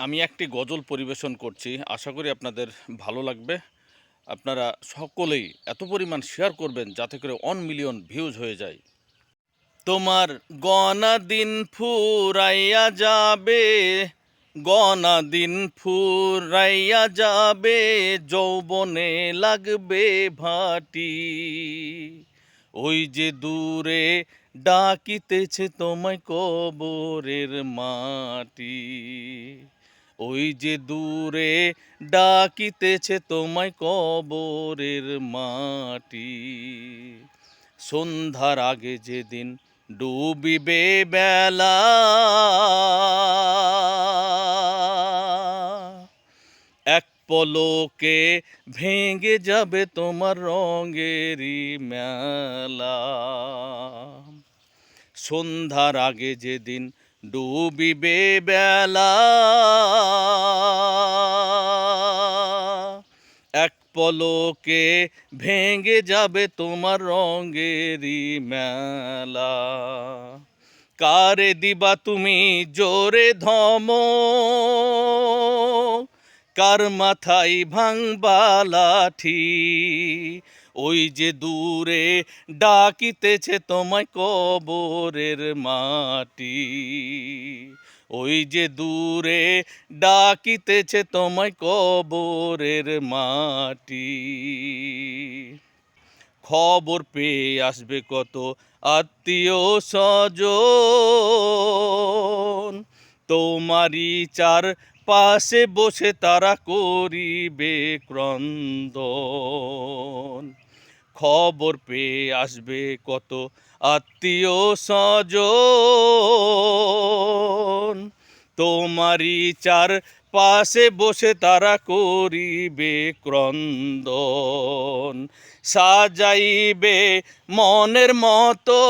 আমি একটি গজল পরিবেশন করছি, আশা করি আপনাদের ভালো লাগবে। আপনারা সকলেই এত পরিমাণ শেয়ার করবেন যাতে করে 1 মিলিয়ন ভিউজ হয়ে যায়। তোমার গনা দিন ফুরাইয়া যাবে, গনা দিন ফুরাইয়া যাবে, যৌবনে লাগবে ভাটি। ওই যে দূরে ডাকিতেছে তোমায় কবরের মাটি। ওই যে দূরে ডাকিতেছে তোমায় কবরের মাটি। সন্ধ্যার আগে যেদিন ডুবিবে বেলা, এক পলকে ভেঙে যাবে তোমার রঙেরই মেলা। সন্ধ্যার আগে যেদিন ডুবিবে বেলা, এক পলকে ভেঙে যাবে তোমার রঙেরই মেলা। কারে দিবা তুমি জোরে ধমক, কার মাথায় ভাঙবা লাঠি। ওই যে দূরে ডাকিতেছে তোমায় কবরের মাটি। ওই যে দূরে ডাকিতেছে তোমায় কবরের মাটি। খবর পেয়ে আসবে কত আত্মীয় স্বজন, তোমারই চার পাশে বসে তারা করিবে ক্রন্দন। খবর পেয়ে আসবে কত আত্মীয় স্বজন, তোমারই চার পাশে বসে তারা করিবে ক্রন্দন। সাজাইবে মনের মতো,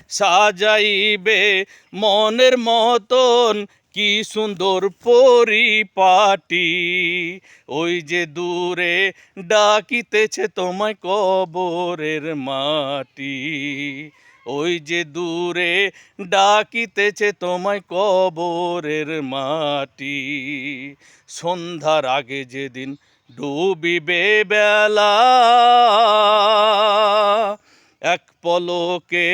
সাজাইবে মনের মতন কি সুন্দর পরিপাটি। ওই যে দূরে ডাকিতেছে তোমায় কবরের মাটি। ওই যে দূরে ডাকিতেছে তোমায় কবরের মাটি। সন্ধ্যার আগে যেদিন ডুবিবে বেলা, এক পলকে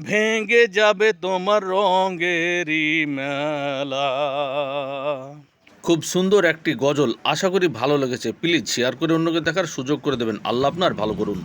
ভেঙে যাবে তোমার রঙেরই মেলা। খুব সুন্দর একটি গজল, আশা করি ভালো লেগেছে। প্লিজ শেয়ার করে অন্যকে দেখার সুযোগ করে দেবেন। আল্লাহ আপনার ভালো করুন।